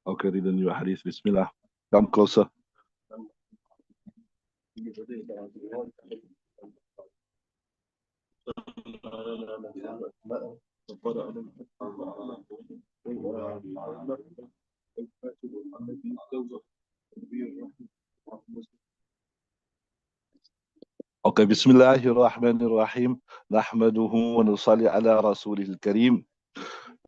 Okay, read the new hadith. Bismillah. Come closer. Okay, Bismillahir Rahmanir Rahim. نحمده ونصلي على رسوله الكريم.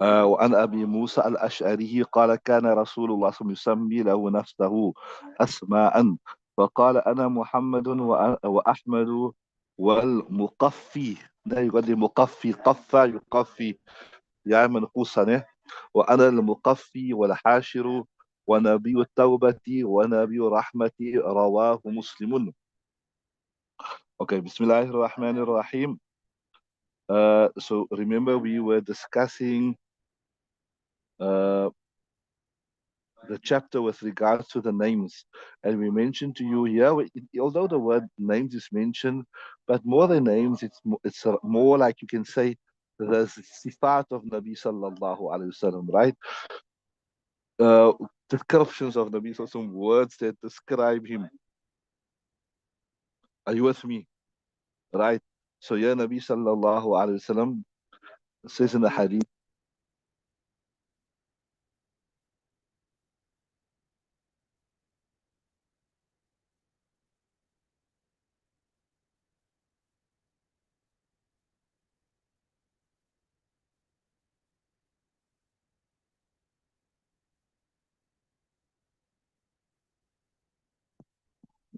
وعن أبي موسى الأشعري قال كان رسول الله صلى الله عليه وسلم يسمي له نفسه أسماء فقال أنا محمد وأحمد والمقفي. ده يقول لي مقفي، قفى يقفي يعني منقوصا وأنا المقفي والحاشر ونبي التوبة ونبي الرحمة. رواه مسلم. Okay, Bismillahir Rahmanir Rahim. So remember we were discussing uh, the chapter with regards to the names. And we mentioned to you here, although the word names is mentioned, but more than names, it's more like you can say the sifat of Nabi sallallahu alayhi wasallam, right? Uh, Descriptions of Nabi, so some words that describe him. Are you with me? Right? So yeah, Nabi sallallahu alayhi wasallam says in the hadith.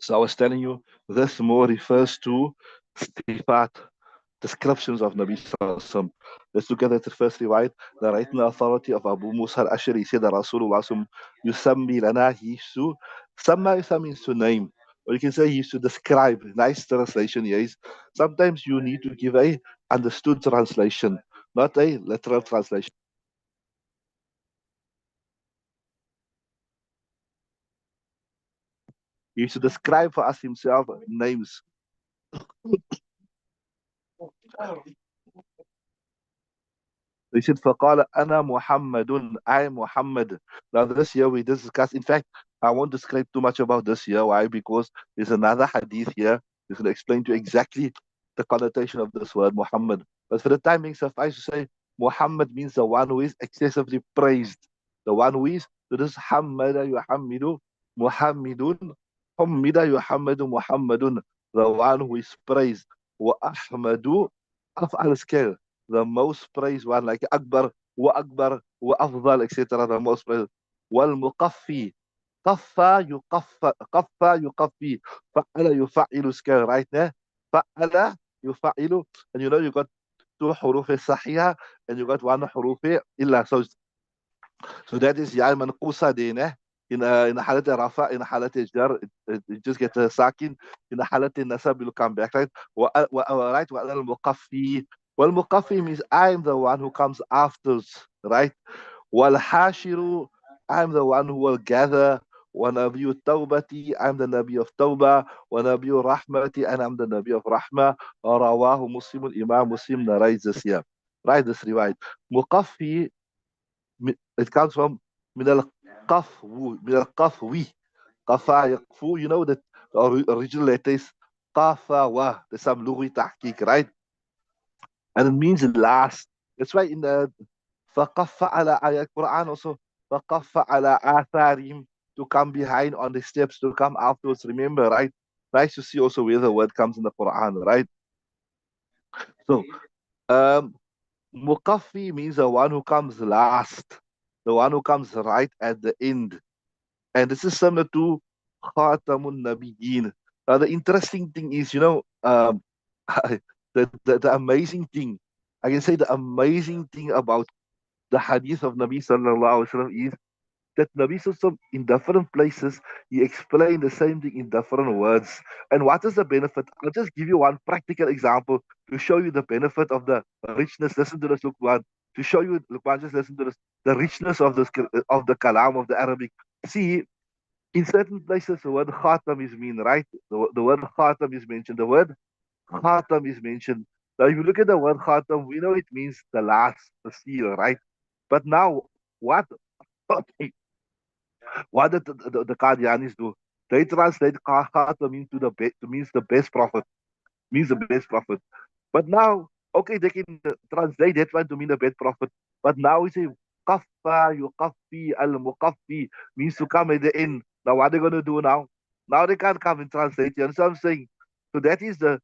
So I was telling you, this more refers to sifat, descriptions of Nabi Sallallahu Alaihi Wasallam. Let's look at it firstly, right? The right and authority of Abu Musa al-Ashari said that Rasulullah Yusammi lana, he used to, Samma means to name. Or you can say he used to describe. Nice translation here is, sometimes you need to give a understood translation, not a literal translation. He used to describe for us himself names. They said, فَقَالَ أَنَا مُحَمَّدٌ, I am Muhammad. Now this year we discuss, in fact, I won't describe too much about this year. Why? Because there's another hadith here. It's going to explain to you exactly the connotation of this word, Muhammad. But for the time being, suffice to say, Muhammad means the one who is excessively praised. The one who is, so this Hammada yuhammidu, Muhammadun, Hammida yuhammadu Muhammadun, the one who is praised. Wa Ahmadu, af'al scale, the most praised one, like Akbar, wa Afdal, etc. The most praised. Wal Muqaffi, Qaffa yuqaffa, Qaffa yuqaffi, Fa'ala yufa'ilu scale, right there. Fa'ala yufa'ilu, and you know you got two huruf sahiha and you got one huruf illa. So that is ya manqusa din in a halat rafa, in a halat jar, it just gets a sakin. In a halat nasab, will come back, right? Right, wa al muqaffi. Well, muqaffi means I'm the one who comes after, right? Wal hashiru, I'm the one who will gather. Wa Nabiyu Tawbati, I'm the Nabi of Tawbah. Wa Nabiyu Rahmati, and I'm the Nabi of Rahmah. Rawahu Muslimun, Imam Muslim narrates this here. Right, this riwayat. Muqaffi, it comes from من القفو, من القفو. قفا يقفو, you know that the original letter is قافا و. There's some لغوي تحقيق, right? And it means last. That's why in the فقف على ayat Quran also, فقف على آثارهم, to come behind on the steps, to come afterwards. Remember, right? Nice to see also where the word comes in the Quran, right? So, um, Muqaffi means the one who comes last, the one who comes right at the end. And this is similar to Khatamun Nabiyyin. Now, the interesting thing is, the amazing thing, I can say the amazing thing about the hadith of Nabi Sallallahu Alaihi Wasallam is that Nabi Sallallahu in different places, he explained the same thing in different words. And what is the benefit? I'll just give you one practical example to show you the benefit of the richness. Listen to this, Luqman. To show you, Luqman, just listen to this, the richness of this of the kalam of the Arabic. See, in certain places, the word khatam is mean, right? The word khatam is mentioned. The word khatam is mentioned. Now, if you look at the word khatam, we know it means the last, the seal, right? But now, what? What did the Qadianis do? They translate Khatam into means the best prophet, means the best prophet. But now, okay, they can translate that one to mean the best prophet. But now we say Qaffa, yuqaffi, al-muqaffi means to come at the end. Now what are they gonna do now? Now they can't come and translate. You understand what I'm saying? So that is the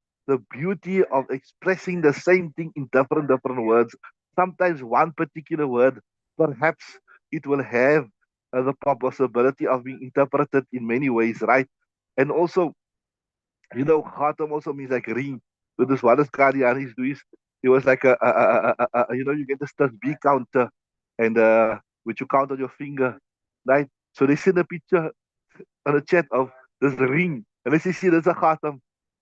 beauty of expressing the same thing in different words. Sometimes one particular word, perhaps it will have the possibility of being interpreted in many ways, right? And also, Khatam also means like ring. So this what this Qadianis do is, it was like you get this tasbih counter, and which you count on your finger, right? So they send a picture on a chat of this ring, and they say, see, there's a Khatam.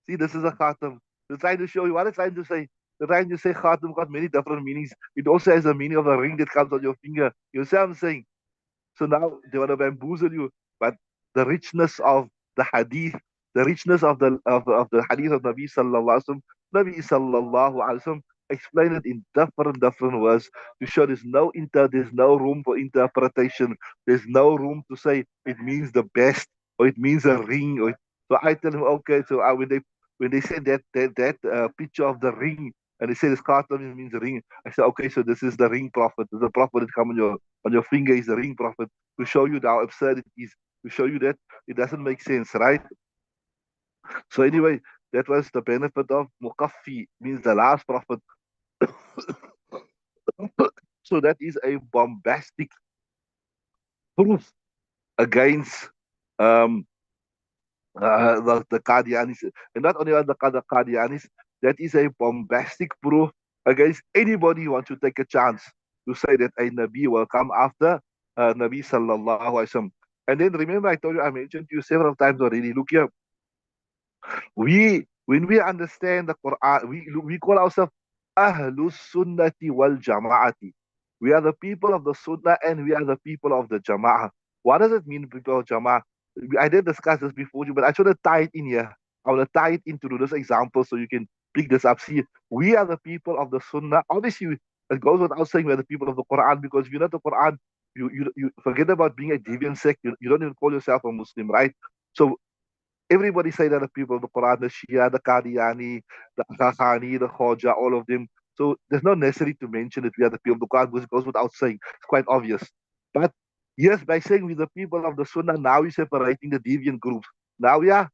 See, this is a Khatam. They're trying to show you what they're trying to say. They're trying to say Khatam got many different meanings. It also has a meaning of a ring that comes on your finger. You see what I'm saying? So now they want to bamboozle you. But the richness of the hadith, the richness of the hadith of Nabi sallallahu alaihi wasallam, Nabi sallallahu alaihi wasallam explain it in different words to show there's no room for interpretation. There's no room to say it means the best or it means a ring. So I tell him, okay. So when they said that picture of the ring and they say this cartoon means ring, I said, okay, so this is the ring prophet. The prophet that come on your finger is the ring prophet, to show you how absurd it is, to show you that it doesn't make sense, right? So anyway, that was the benefit of Muqaffi, means the last prophet. So that is a bombastic proof against um, the Qadianis. And not only the Qadianis, that is a bombastic proof against anybody who wants to take a chance to say that a Nabi will come after Nabi sallallahu alaihi wasallam. And then remember, I told you, I mentioned to you several times already. Look here, when we understand the Quran, we call ourselves Ahlus Sunnati wal Jama'ati. We are the people of the Sunnah and we are the people of the Jama'ah. What does it mean, people of Jama'ah? I did discuss this before you, but I should have tied it in here. I want to tie it into this example so you can pick this up. See, we are the people of the Sunnah. Obviously, it goes without saying we are the people of the Quran, because if you're not the Quran, you forget about being a deviant sect. You don't even call yourself a Muslim, right? So everybody say that the people of the Quran, the Shia, the Qadiani, the Ghaghani, the Khoja, all of them. So there's no necessity to mention that we are the people of the Quran, because it goes without saying. It's quite obvious. But yes, by saying we're the people of the Sunnah, now we're separating the deviant groups. Now we are.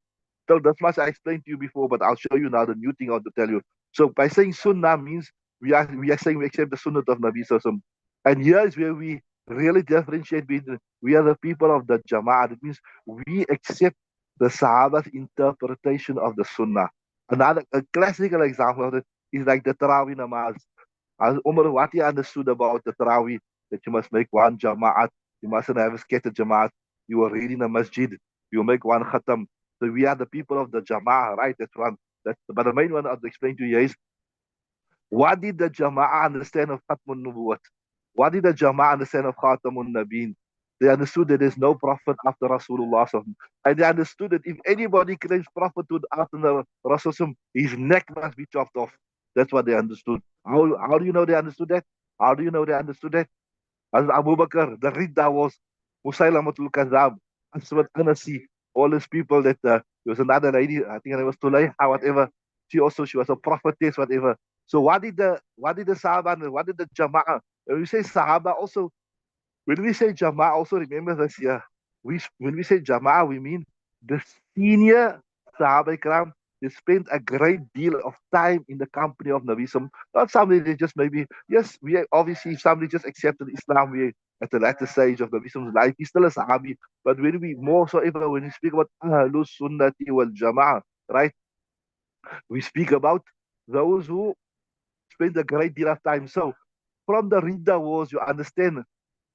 So that's much I explained to you before, but I'll show you now the new thing I want to tell you. So by saying Sunnah means we are saying we accept the Sunnah of Nabi Sallallahu. And here is where we really differentiate between we are the people of the Jama'ah. It means we accept the Sahaba's interpretation of the Sunnah. Another a classical example of it is like the Tarawih namaz. As Umar, what he understood about the Tarawih, that you must make one Jama'at, you mustn't have a scattered Jama'at, you are reading a masjid, you make one khatam. So we are the people of the Jama'ah, right? That's one. But the main one I'll explain to you is, what did the Jama'ah understand of Khatmun Nubuwat? What did the Jama'ah understand of Khatamun Nabeen? They understood that there's no prophet after Rasulullah. And they understood that if anybody claims prophethood after the Rasul, his neck must be chopped off. That's what they understood. How do you know they understood that? How do you know they understood that? As Abu Bakr, the Ridda was Musailamatul Kazab, Aswad Anasi, all these people that there was another lady, I think her name was Tulayha, whatever. She was a prophetess, whatever. So what did the Sahaba, what did the Jama'ah? When we say Sahaba also, when we say Jama'ah, also remember this here. When we say Jama'ah, we mean the senior Sahaba Ikram. They spent a great deal of time in the company of Nabi Sallam. Not somebody they just maybe, yes, we obviously, if somebody just accepted Islam, we at the latter stage of Nabi Sallam's life, he's still a Sahabi. But when we more so ever, when we speak about Ahlus Sunnati wal Jama'ah, right? We speak about those who spend a great deal of time. So from the Ridda wars, you understand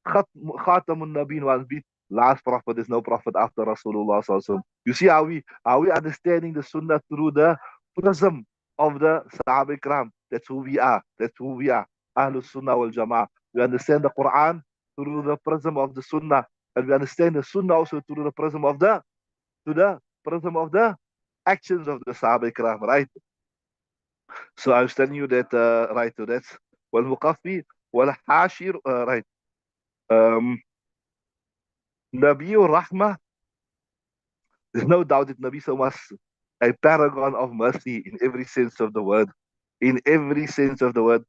Khatamun Nabeen was be last prophet. There's no prophet after Rasulullah Sallallahu Alaihi Wasallam. You see how we understanding the Sunnah through the prism of the Sahaba Ikram. That's who we are. That's who we are. Ahlus Sunnah wal Jama'ah. We understand the Quran through the prism of the Sunnah, and we understand the Sunnah also through the prism of the actions of the Sahaba Ikram. Right. So I was telling you that right. So that's wal Muqaffi wal Hashir. Right. Um, Nabi Rahmah, there's no doubt that Nabi so was a paragon of mercy in every sense of the word. In every sense of the word.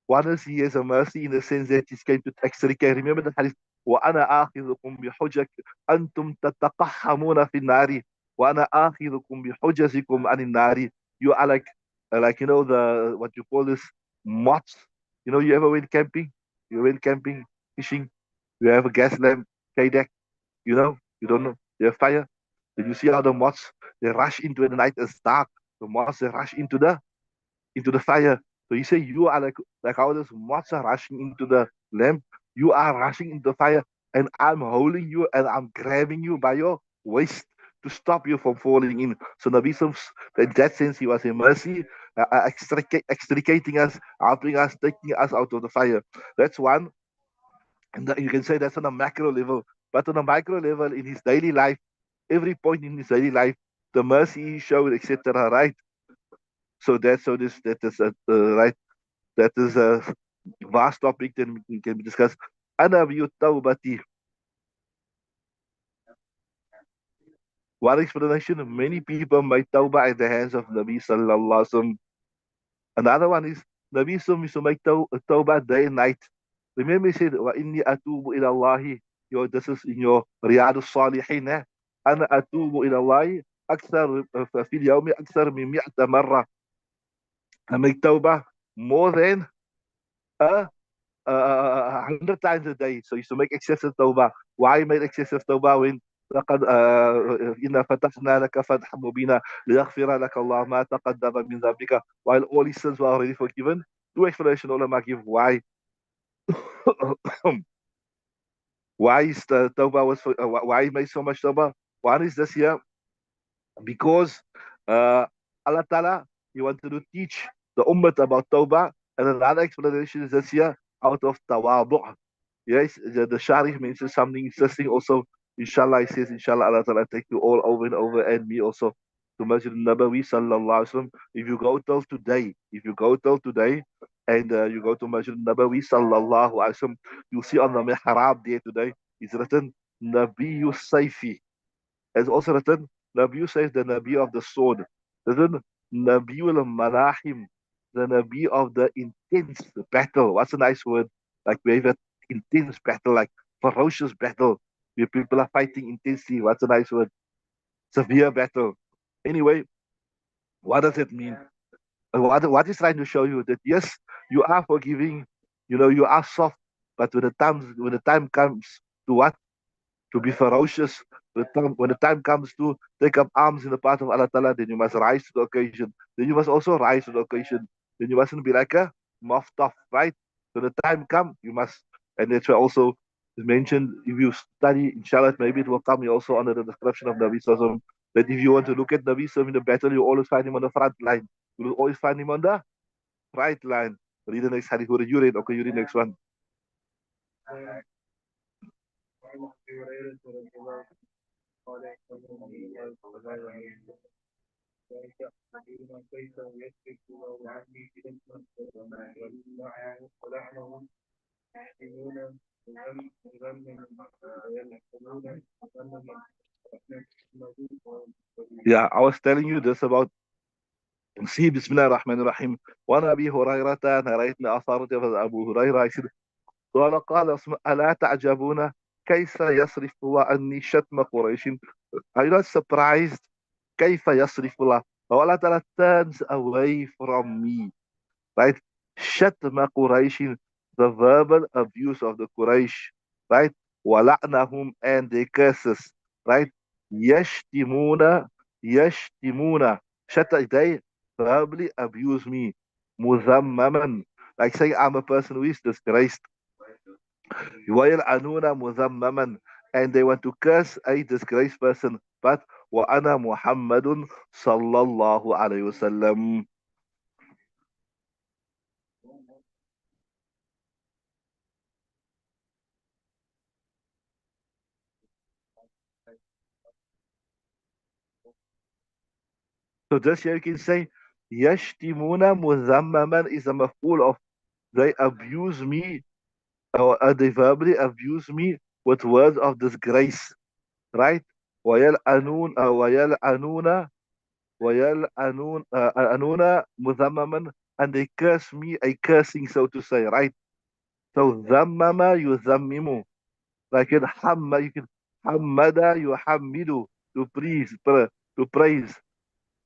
One is he is a mercy in the sense that he's going to extricate. Remember the hadith, وَأَنَا آخِذُكُمْ بِحُجَّةٍ أَنْتُمْ تَتَقَحَّمُونَ فِي النَّارِ وَأَنَا آخِذُكُمْ بِحُجَّزِكُمْ عَنِ النَّارِ. You are like the what you call this moths. You ever went camping? You went camping, fishing. You have a gas lamp, Kadak. You don't know. You have fire. Then you see how the moths they rush into it. The night is dark. The moths they rush into the fire. So you say you are like how those moths are rushing into the lamp. You are rushing into the fire, and I'm holding you and I'm grabbing you by your waist to stop you from falling in. So Nabi Sallam, in that sense, he was a mercy, extricating us, helping us, taking us out of the fire. That's one. And you can say that's on a macro level. But on a micro level, in his daily life, every point in his daily life, the mercy he showed, etc. Right? That is right. That is a vast topic that can be discussed. Ana view tawbati. One explanation, many people make tawbah at the hands of Nabi Sallallahu Alaihi Wasallam. Another one is Nabi Sallallahu used to make tawbah day and night. Remember he said, Wa inni atubu ila Allahi. This is in your Riyadus Salihin. Ana atubu ila Allahi أكثر في اليوم أكثر من 100 مرة. I make tawbah more than uh, 100 times a day. So you used to make excessive tawbah. Why make excessive tawbah when لقد إنا فتحنا لك فتحا مبينا ليغفر لك الله ما تقدم من ذنبك, while all his sins were already forgiven? Two explanations ulama give why why is the tawbah why he made so much tawbah. One is this here, because uh, Allah Ta'ala, He wanted to teach the ummah about tawbah, and another explanation is this here, out of tawadu'. Yes, the Shareef mentions something interesting also. Inshallah, he says, Inshallah, Allah Ta'ala take you all over and over, and me also, to Masjid Nabawi Sallallahu Alaihi Wasallam. If you go till today, and you go to Masjid Nabawi Sallallahu Alaihi Wasallam, you'll see on the mihrab there today, it's written, Nabiyu Saifi. It's also written, Nabi says the Nabi of the sword. Written, Nabiul Malahim, the Nabi of the intense battle. What's a nice word? Like we have an intense battle, like ferocious battle, where people are fighting intensely. What's a nice word? Severe battle. Anyway, what does it mean? What is trying to show you that yes, you are forgiving, you are soft, but when the time comes to what? To be ferocious. When the time comes to take up arms in the path of Allah Ta'ala, then you must rise to the occasion. Then you must also rise to the occasion. Then you mustn't be like a moth off, right? So the time come, you must. And that's why also is mentioned, if you study, inshallah, maybe it will come also under the description of Nabi Sallallahu, that if you want to look at Nabi Sallallahu in the battle, you always find him on the front line. You will always find him on the right line. Read the next hadith. Who did you read? Okay, you read the next one. Yeah, I was telling you this about. See, Bismillah ar-Rahman ar-Rahim. وعن أبي هريرة narrating أثارت أبو هريرة يصير قال ألا تعجبون كيف يصرف الله عني شتم قريش. Are you not surprised كيف يصرف الله, how Allah Ta'ala turns away from me, right? شتم قريش, the verbal abuse of the Quraysh, right? ولعنهم, and their curses, right? يشتمون يشتمون they verbally abuse me, مذمما, like saying I'm a person who is disgraced. ويلعنون مذمما, and they want to curse a disgraced person, but وأنا محمد صلى الله عليه وسلم. So this here you can say يشتمون مذمما is a maf'ul of they abuse me, or they verbally abuse me with words of disgrace, right? ويلعنون ويلعنون ويلعنون مذمما, and they curse me a cursing, so to say, right? So ذمم يذمم, like it you can حمد يحمد, to praise, to praise.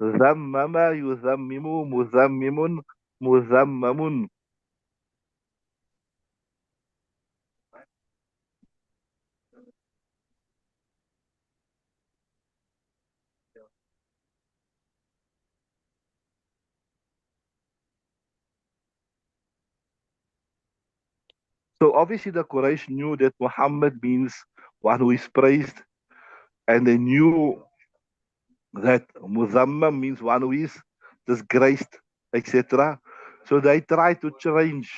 ذمم يذمم مذمم مذمم. So obviously the Quraysh knew that Muhammad means one who is praised, and they knew that Muzammam means one who is disgraced, etc. So they tried to change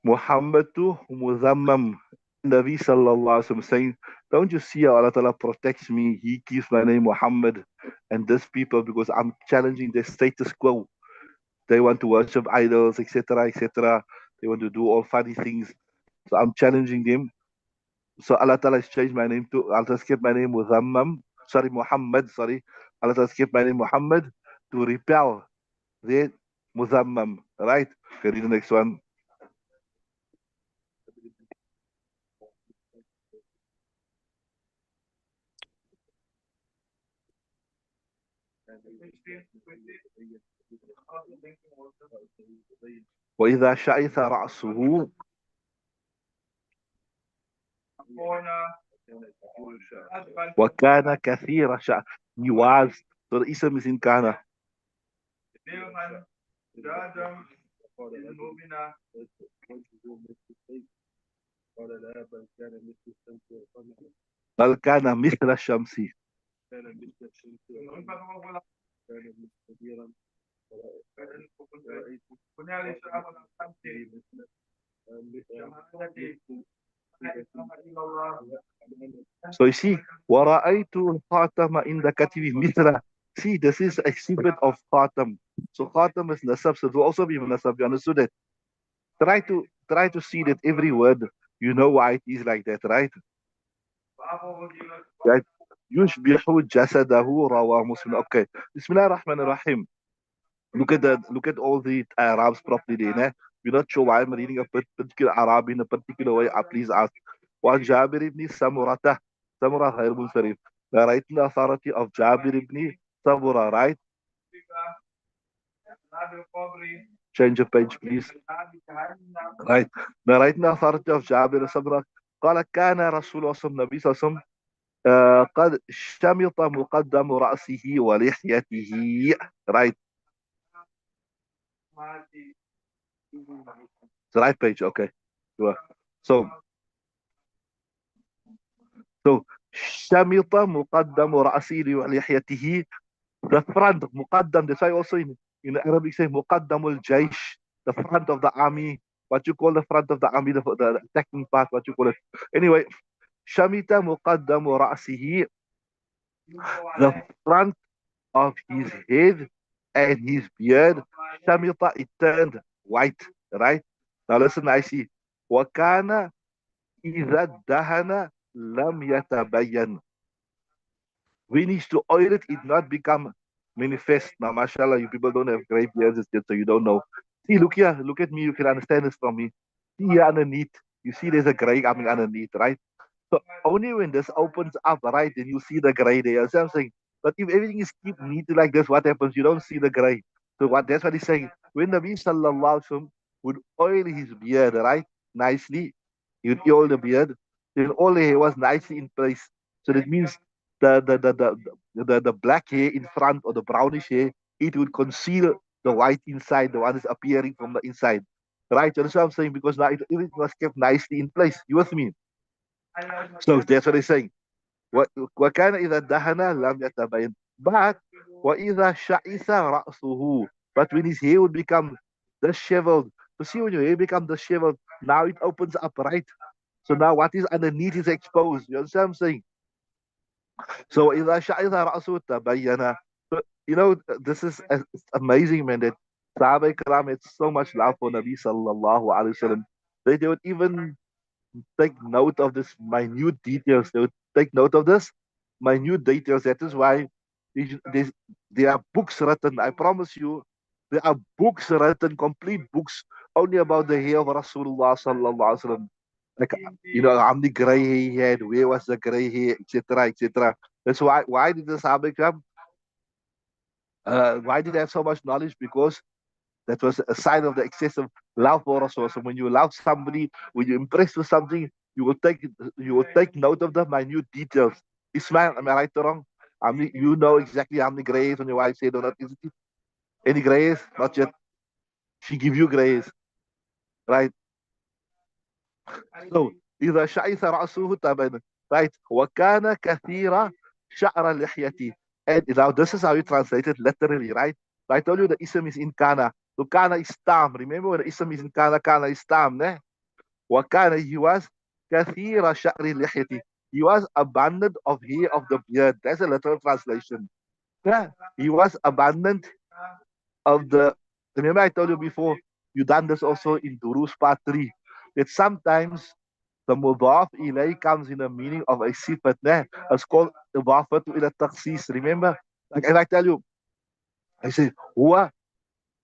Muhammad to Muzammam. Nabi Sallallahu Alaihi Wasallam saying, don't you see how Allah Ta'ala protects me? He keeps my name Muhammad and this people because I'm challenging their status quo. They want to worship idols, etc., etc. They want to do all funny things. So I'm challenging them. So Allah Ta'ala has changed my name to, Allah Ta'ala kept my name Muzammam, sorry, Muhammad, sorry. Allah Ta'ala kept my name Muhammad to repel the Muzammam, right? Okay, read the next one. وإذا شعث رأسه, وكان كثير شعر, he was, so the ism is in Kana. بل كان مثل الشمس. So you see, ورأيت الخاتم عند كتفه مثل. See, this is a secret of Khatam. So Khatam is nasab, so it will also be nasab. You understood it? Try to see that every word, you know why it is like that, right? Right? يشبه جسده رواه مسلم. Okay. بسم الله الرحمن الرحيم. Look at all the Arabs properly there. Eh? You're not sure why I'm reading a particular Arab in a particular way. Please ask. وعن جابر بن سمرة, سمرة غير منصرف. Right, the authority of Jabir ibn Samura, right? Change of page, please. Right. Right, the authority of Jabir ibn Samura. قال كان رسول الله صلى الله عليه وسلم قد شمط مقدم رأسه ولحيته. Right. The right page, okay. Sure. So, شمط مقدم رأسه ولحيته, the front, مقدم, that's why also in Arabic say مقدم الجيش, the front of the army, what you call the front of the army, the attacking part, what you call it. Anyway, شمط مقدم رأسه, the front of his head and his beard, شمط, it turned white, right? Now listen, I see. وكان إذا ادهن لم يتبين. We need to oil it, it not become manifest. Now, mashallah, you people don't have gray beards yet, so you don't know. See, look here, look at me, you can understand this from me. See here underneath, you see there's a gray coming underneath, right? So only when this opens up, right, then you see the gray there. That's what I'm saying. But if everything is keep neat like this, what happens? You don't see the gray. So that's what he's saying. When Nabi Sallallahu Alaihi Wasallam would oil his beard, right, nicely, he would oil the beard, then all the hair was nicely in place. So that means the black hair in front or the brownish hair, it would conceal the white inside, the one is appearing from the inside. Right? You understand what I'm saying? Because now everything was kept nicely in place. You with me? So that's what he's saying. وكان إذا دهن لم يتبين. But وإذا شعث رأسه. But when his hair would become disheveled. So see, when your hair becomes disheveled, now it opens up, right? So now what is underneath is exposed. You understand what I'm saying? So إذا شعث رأسه تبين. So, this is it's amazing, man, that Sahaba Ikram had so much love for Nabi Sallallahu Alaihi Wasallam. They would even take note of this minute details. They would take note of this minute details. That is why there's, there are books written. I promise you, there are books written, complete books, only about the hair of Rasulullah sallallahu alaihi wasallam. Like, you know, how many gray hair he had, where was the gray hair, etc., etc. That's why did the Sahaba come? Why did they have so much knowledge? Because that was a sign of the excessive love for Rasul. So when you love somebody, when you're impressed with something, you will take note of the minute details. Ismail, am I right or wrong? How many, you know exactly how many grays when your wife said or not? Is it any grays? Not yet. She give you grays, right? So إذا شعث رأسه تبين, right? وكان كثير شعر لحيته. And now this is how you translate it literally, right? So I told you the ism is in kana. So kana is tam. Remember when the ism is in kana, kana is tam, ne? وكان, he was كثير شعر لحيته. He was abundant of hair of the beard. That's a literal translation. Yeah. He was abundant of the. Remember I told you before, you done this also in Durus part 3. That sometimes the mudaf ilay comes in the meaning of a sifat. It's called idafatu ila taqsis. Remember? Like if I tell you, I say, huwa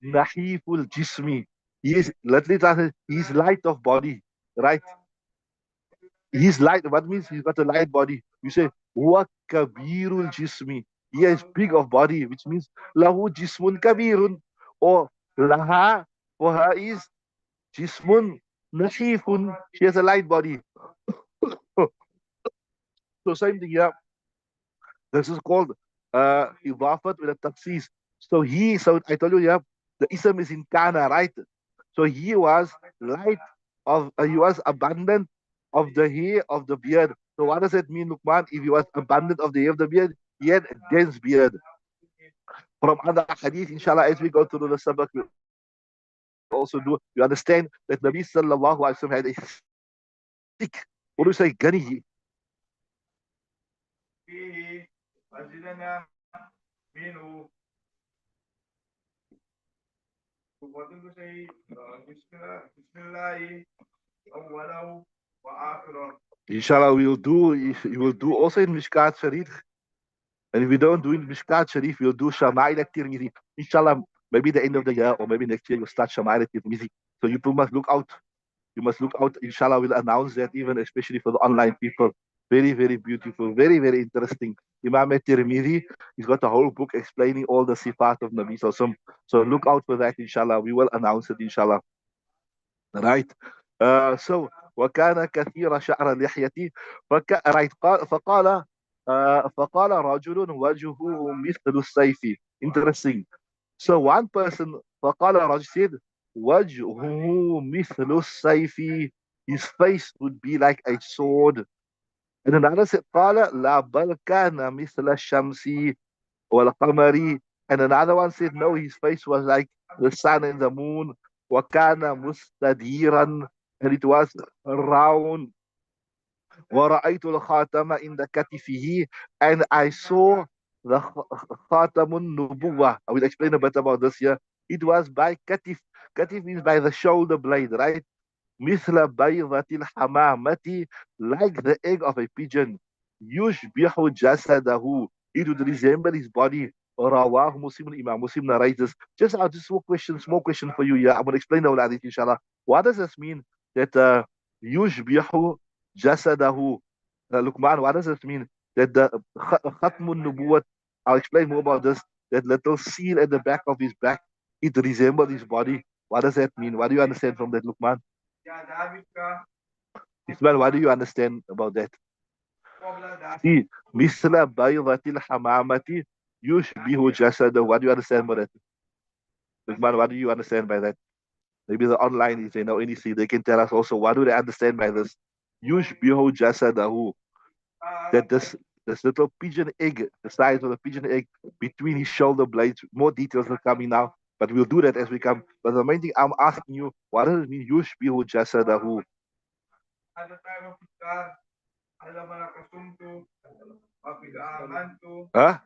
nahiful jismi. He is literally translated, he is light of body. Right? He's light. What means he's got a light body? You say, huwa kabirul jismi. He is big of body, which means lahu jismun kabirun. Or laha, for her is jismun nahifun. She has a light body. So same thing here. This is called idafat with a taxis. So I told you, yeah, the ism is in kana, right? So he was light he was abundant of the hair of the beard. So what does it mean, Luqman? If he was abundant of the hair of the beard, he had a dense beard. From other hadith, inshallah, as we go through the sabak, we also do, you understand that Nabi sallallahu alaihi wasallam had a thick, what do you say, gunny. Inshallah, we will do also in Mishkaat Sharif. And if we don't do in Mishkaat Sharif, we'll do Shama'il at-Tirmidhi. Inshallah, maybe the end of the year or maybe next year, you'll start Shama'il at-Tirmidhi. So you must look out. You must look out. Inshallah, we'll announce that even, especially for the online people. Very, very beautiful. Very, very interesting. Imam at-Tirmidhi, he's got a whole book explaining all the sifat of Nabi Sallallahu. So look out for that, inshallah. We will announce it, inshallah. Right? So وكان كثير شعر لحيته right. فقال رجل وجهه مثل السيف. Interesting. So one person فقال رجل said وجهه مثل السيف. His face would be like a sword. And another said قال لا بل كان مثل الشمس والقمر. And another one said, no, his face was like the sun and the moon. وَكَانَ مُسْتَدِيرًا. And it was round. وَرَأَيْتُ الْخَاتَمَ عِنْدَ كَتِفِهِ. And I saw the خاتم النبوة. I will explain a bit about this here. It was by katif. Katif means by the shoulder blade, right? مثل بيضة الحمامة, like the egg of a pigeon. يشبه جسده. It would resemble his body. رواه Muslim, Imam Muslim narrates this. Just small question for you. Yeah, I'm going to explain the whole hadith, inshallah. What does this mean? That يشبه جسده. Luqman, what does this mean? That the Khatmun Nubuwat, I'll explain more about this. That little seal at the back of his back, it resembles his body. What does that mean? What do you understand from that, Luqman? Ismail, what do you understand about that? See, مثل بيضة الحمامة يشبه جسده. What do you understand about that? Ismail, what do you understand by that? Maybe the online, if they know anything, they can tell us also. What do they understand by this? يشبه جسده. That this little pigeon egg, the size of the pigeon egg between his shoulder blades. More details are coming now, but we'll do that as we come. But the main thing I'm asking you, what does it mean? يشبه جسده. Huh?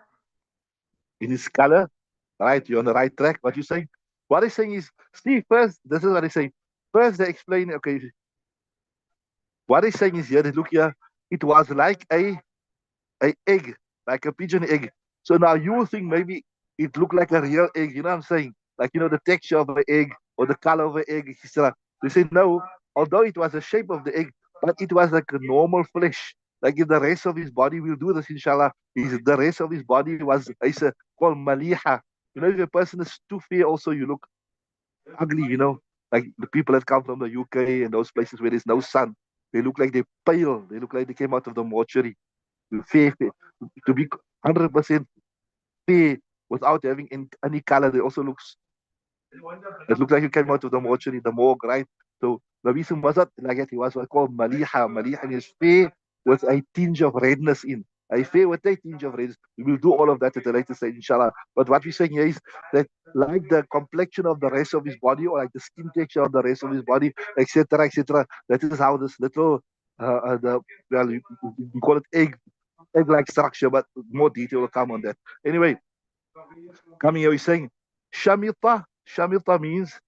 In his color, right? You're on the right track. What you saying? What he's saying is, see, first, this is what he's saying. First, they explain, okay, What he's saying is here, that look here, it was like a egg, like a pigeon egg. So now you will think maybe it looked like a real egg. You know what I'm saying? Like the texture of an egg or the color of an egg, etc. They say no, although it was the shape of the egg, but it was like a normal flesh. Like if the rest of his body, will do this inshallah. The rest of his body was is called maliha. If a person is too fair, also you look ugly. Like the people that come from the UK and those places where there's no sun, they look like they're pale. They look like they came out of the mortuary. Fair, fair. To be 100% fair without having any color, they also it looks like you came out of the mortuary, the morgue, right? So the reason was not like that. He was what called maliha. Maliha is fair with a tinge of redness in. A fair with a tinge of redness. We will do all of that at a later stage, inshallah. But what we're saying here is that like the complexion of the rest of his body, or like the skin texture of the rest of his body, etc., etc. That is how this little the well, you call it egg-like structure, but more detail will come on that. Anyway, coming here, he's saying Shamita. Shamita means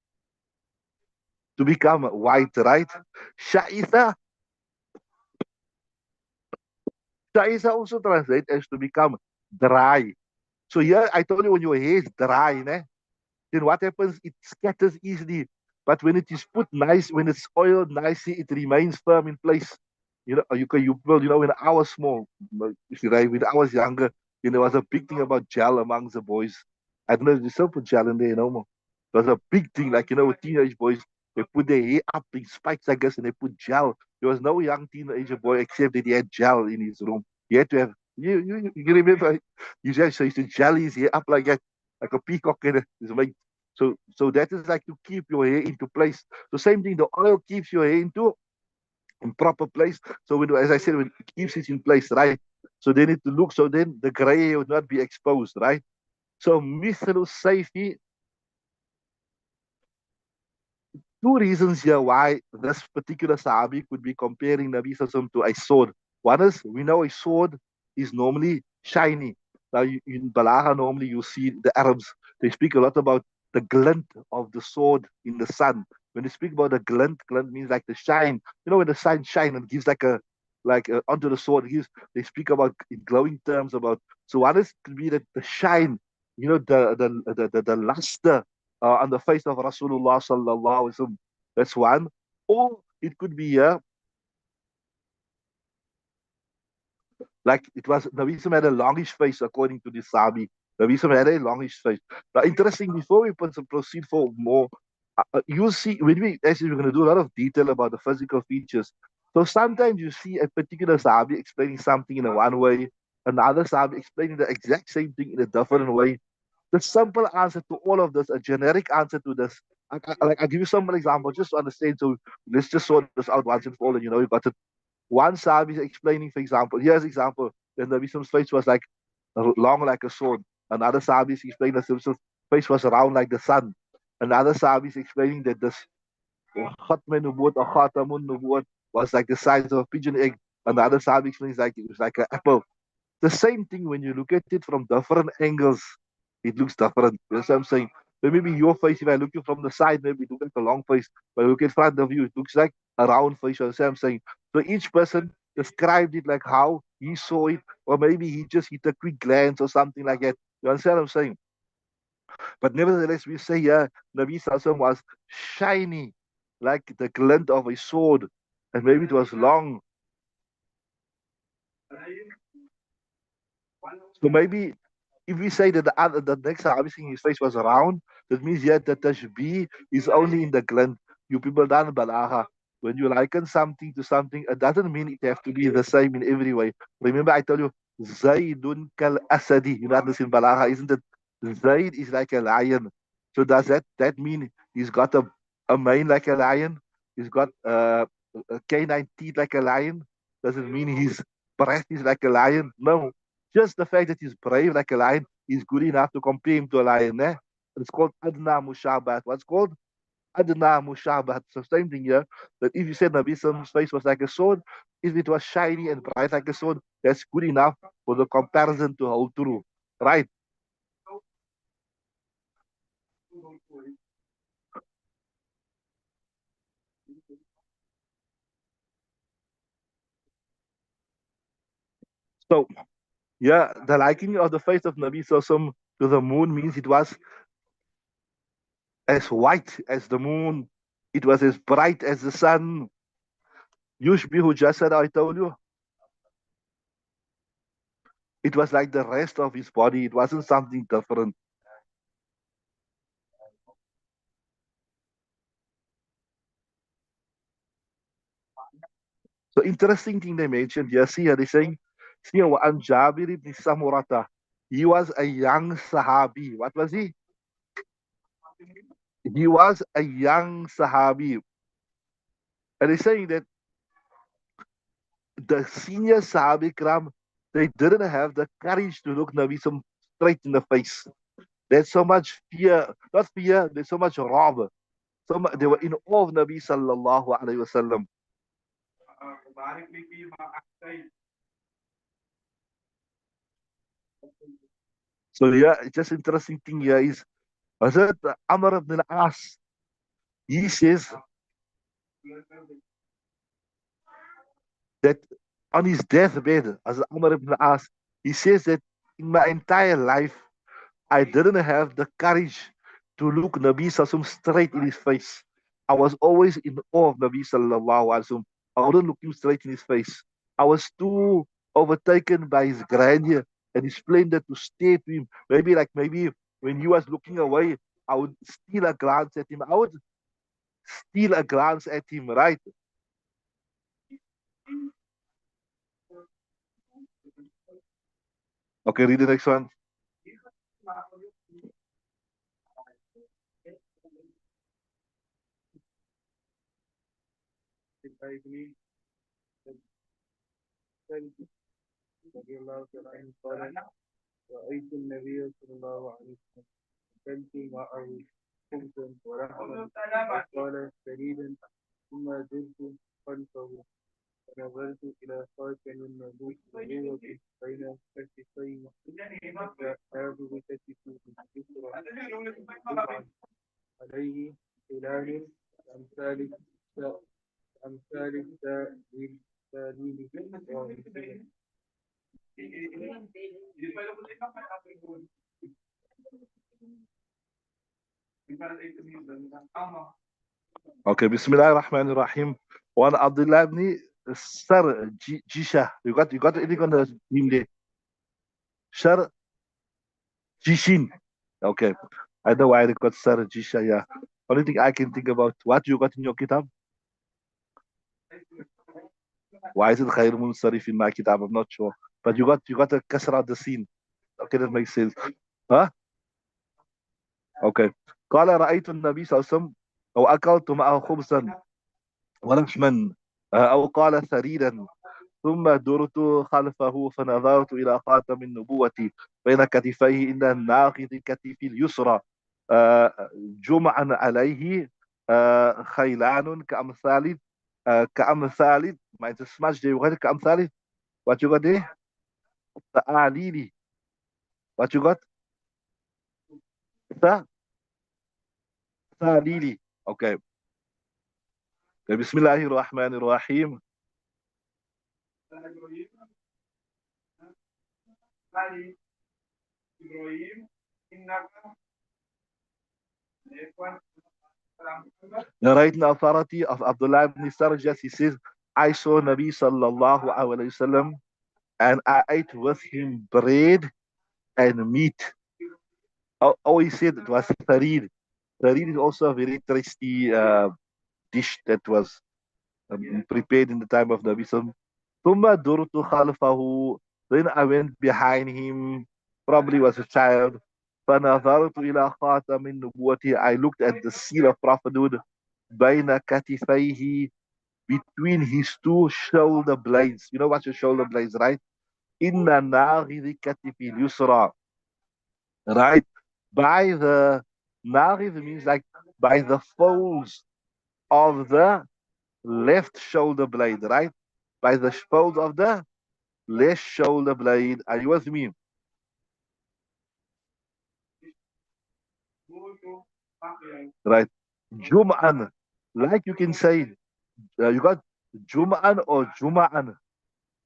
to become white, right? Sha'itha. Sha'itha also translates as to become dry. So here I told you when your hair is dry, né? Then what happens? It scatters easily. But when it is put nice, when it's oiled nicely, it remains firm in place. When I was small, when I was younger, there was a big thing about gel amongst the boys. I don't know if they still put gel in there no more. It was a big thing, like, with teenage boys, they put their hair up in spikes, I guess, and they put gel. There was no young teenager boy except that he had gel in his room. He had to have, you remember, so he used to gel his hair up like that, like a peacock in his mate. So that is like to keep your hair into place. The same thing, the oil keeps your hair in proper place. So as I said, when it keeps it in place, right? So they need to look. So then the gray hair would not be exposed, right? So mithlu safety. Two reasons here why this particular Sahabi could be comparing Nabi Sallam to a sword. One is, we know a sword is normally shiny. Now, in Balagha, normally you see the Arabs, they speak a lot about the glint of the sword in the sun. When they speak about the glint means like the shine. When the sun shines, it gives onto the sword, they speak about in glowing terms about. So one is could be the shine, the luster on the face of Rasulullah sallallahu alaihi wasallam. That's one. Or it could be like it was Nabi Sallam had a longish face according to the Sahabi. Nabi Sallam had a longish face. Now, interesting. Before we proceed for more, you'll see when we're going to do a lot of detail about the physical features. So sometimes you see a particular Sahabi explaining something in a one way, another Sahabi explaining the exact same thing in a different way. The simple answer to all of this, a generic answer to this. I'll give you some example just to understand. So let's just sort this out once and for all, and you got it. One Sahabi is explaining, for example, here's an example. Then the Nabi's face was like long like a sword. Another Sahabi is explaining that his face was round like the sun. Another Sahabi is explaining that this Khatman Nubuwwat or Khatamun Nubuwwat was like the size of a pigeon egg. Another Sahabi explains like it was like an apple. The same thing when you look at it from different angles, it looks different. That's what I'm saying. So maybe your face, if I look you from the side, maybe it looks like a long face. But I look in front of you, it looks like a round face. That's what I'm saying. So each person described it like how he saw it, or maybe he just hit a quick glance or something like that. You understand what I'm saying? But nevertheless, we say yeah, Nabi Sallallahu was shiny, like the glint of a sword, and maybe it was long. So maybe if we say that the next Sahabi saying his face was round, that means yet the tashbih is only in the glint. You people done balagha. When you liken something to something, it doesn't mean it have to be the same in every way. Remember, I told you, Zaydun kal asadi. You know this in balagha, isn't it? Zayd is like a lion. So does that mean he's got a mane like a lion? He's got canine teeth like a lion? Does it mean his breath is like a lion? No, just the fact that he's brave like a lion is good enough to compare him to a lion. Eh? It's called adna mushabat. What's called adna mushabat? So same thing here. That if you said Nabi Sallam's face was like a sword, if it was shiny and bright like a sword, that's good enough for the comparison to hold true. Right? So, yeah, the likening of the face of Nabi Sallallahu to the moon means it was as white as the moon. It was as bright as the sun. Yushbihu Jasad, I told you. It was like the rest of his body. It wasn't something different. So interesting thing they mentioned here. See, they're saying, see, an Jabir ibn Samurata. He was a young Sahabi. What was he? He was a young Sahabi. And they're saying that the senior Sahabi Kram, they didn't have the courage to look Nabi some straight in the face. There's so much fear, not fear, there's so much rob. They were in awe of Nabi sallallahu alayhi wasallam. So yeah, it's just interesting thing here is Hazrat Amr ibn al-As, he says that on his deathbed, Hazrat Amr ibn al-As, he says that in my entire life, I didn't have the courage to look Nabi Sallallahu straight in his face. I was always in awe of Nabi Sallallahu Alaihi Wasallam. I wouldn't look him straight in his face. I was too overtaken by his grandeur and his splendor to stare to him. Maybe when he was looking away, I would steal a glance at him. I would steal a glance at him, right? Okay, read the next one. Okay, Bismillah ar-Rahman ar-Rahim. One Abdullah ibn Sar Jisha. You got anything on the name there? Sar Jishin. Okay. I know why they got Sar Jisha, yeah. Only thing I can think about what you got in your kitab. Why is it Khair Munsarif in my kitab? I'm not sure. But you got a kasra the scene. Okay, that makes sense. Huh? Okay. قال رأيت النبي صلى الله عليه وسلم أو أكلت معه خبزا ولحما أو قال ثريدا ثم درت خلفه فنظرت إلى خاتم النبوة بين كتفيه إن الناقض كتفي اليسرى جمعا عليه خيلان كأمثال ما تسمعش دي وغير كأمثال what you got there تعاليلي what you got تعاليلي okay بسم الله الرحمن الرحيم narrating authority of Abdullah ibn Sarjas, he says, I saw Nabi sallallahu alayhi wasallam and I ate with him bread and meat. Oh, he said it was tharid. Tharid is also a very tasty dish that was prepared in the time of Nabi sallallahu ثم درت خلفه. Then I went behind him, probably was a child. فنظرت إلى خاتم النبوة. I looked at the seal of prophethood بين كتفيه, between his two shoulder blades. You know what's your shoulder blades, right? إن ناغذ كتف اليسرى, right? By the naghid means like by the folds of the left shoulder blade, right? By the folds of the left shoulder blade. Are you with me? Right. Jum'an. Like you can say, you got Jum'an or Juma'an.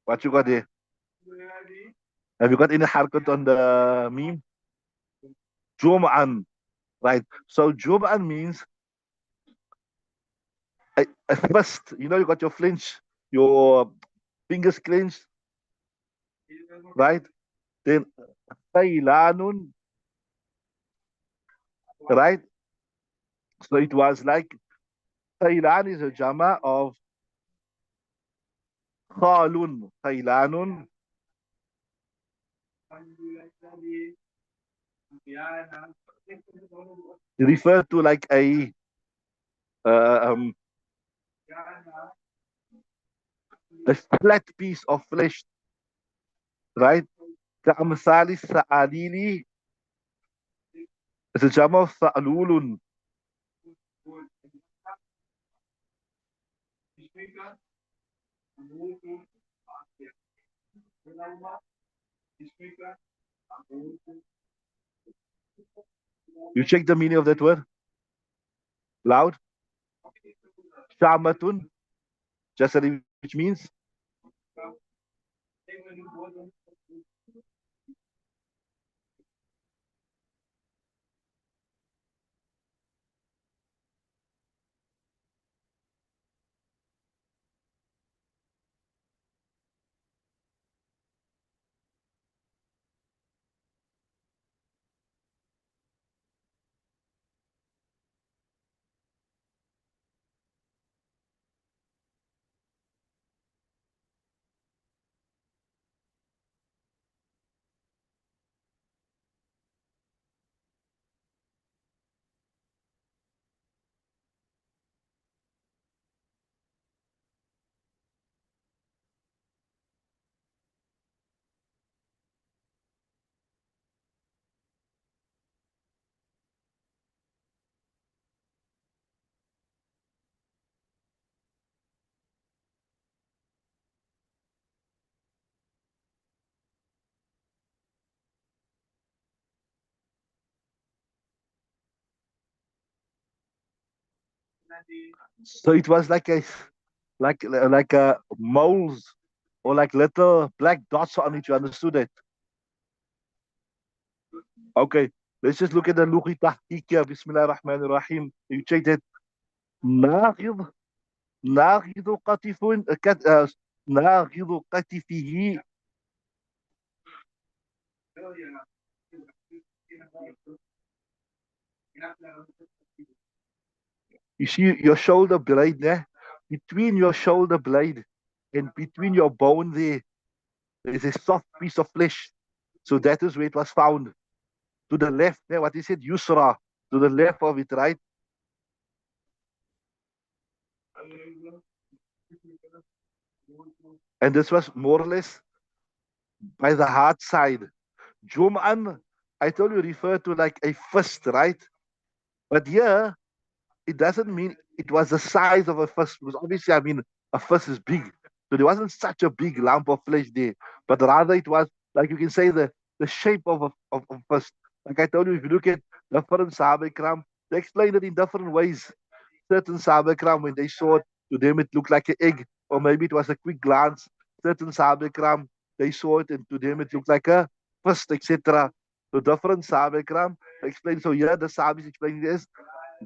What you got there? Have you got any harkat on the meme? Jum'an, right? So Jum'an means a fist. You know, you got your flinch, your fingers clenched, right? Then Thailanun, right? So it was like Thailand is a jama of Khalun. Thailanun refer to like uh, um, a flat piece of flesh, right? كأمثال الثعاليل is a jama of ثعلول. You check the meaning of that word? Loud. Shamatun, just which means. So it was like a moles or like little black dots on it. You understood it? Okay. Let's just look at the Lughi Tahqiq here. Bismillah ar-Rahman ar-Rahim. You check that. ناغض ناغض قطف ناغض قطفه. You see your shoulder blade there? Between your shoulder blade and between your bone there's a soft piece of flesh. So that is where it was found. To the left there, what is it? Yusra. To the left of it, right? And this was more or less by the hard side. Jum'an, I told you, refer to like a fist, right? But here, it doesn't mean it was the size of a fist, because obviously, I mean, a fist is big. So there wasn't such a big lump of flesh there, but rather it was, like you can say, the shape of a fist. Like I told you, if you look at different Sahaba Ikram, they explain it in different ways. Certain Sahaba Ikram, when they saw it, to them it looked like an egg, or maybe it was a quick glance. Certain Sahaba Ikram, they saw it, and to them it looked like a fist, etc. So different Sahaba Ikram explain. So here the Sahabis explaining this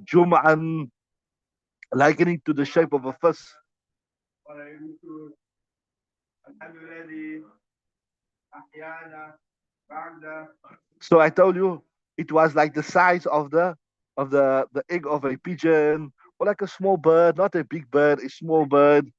Jum'an, likening to the shape of a fist. So I told you it was like the size of the egg of a pigeon, or like a small bird, not a big bird, a small bird.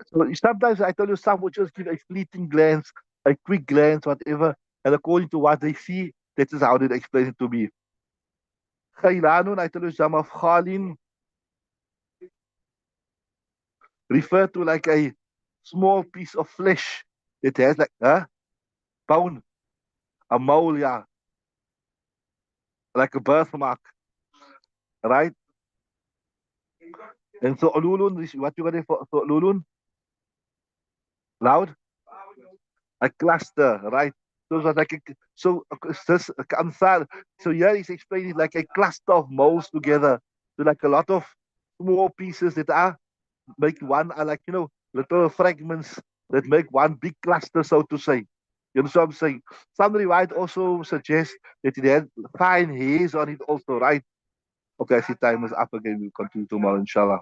So sometimes I tell you some would just give a fleeting glance, a quick glance, whatever, and according to what they see, that is how they explain it to me. Khailanun, I tell you some of Khalin refer to like a small piece of flesh that has like bone, a mole, yeah, like a birthmark, right? And so ululun, what you got there for so ululun? Loud? a cluster, right? So it's like this Kamsal. So here he's explaining like a cluster of moles together. So like a lot of small pieces that are make one are like little fragments that make one big cluster, so to say. You know what I'm saying? Some riwayat also suggest that it had fine hairs on it also, right? Okay, I see time is up again. We'll continue tomorrow, inshallah.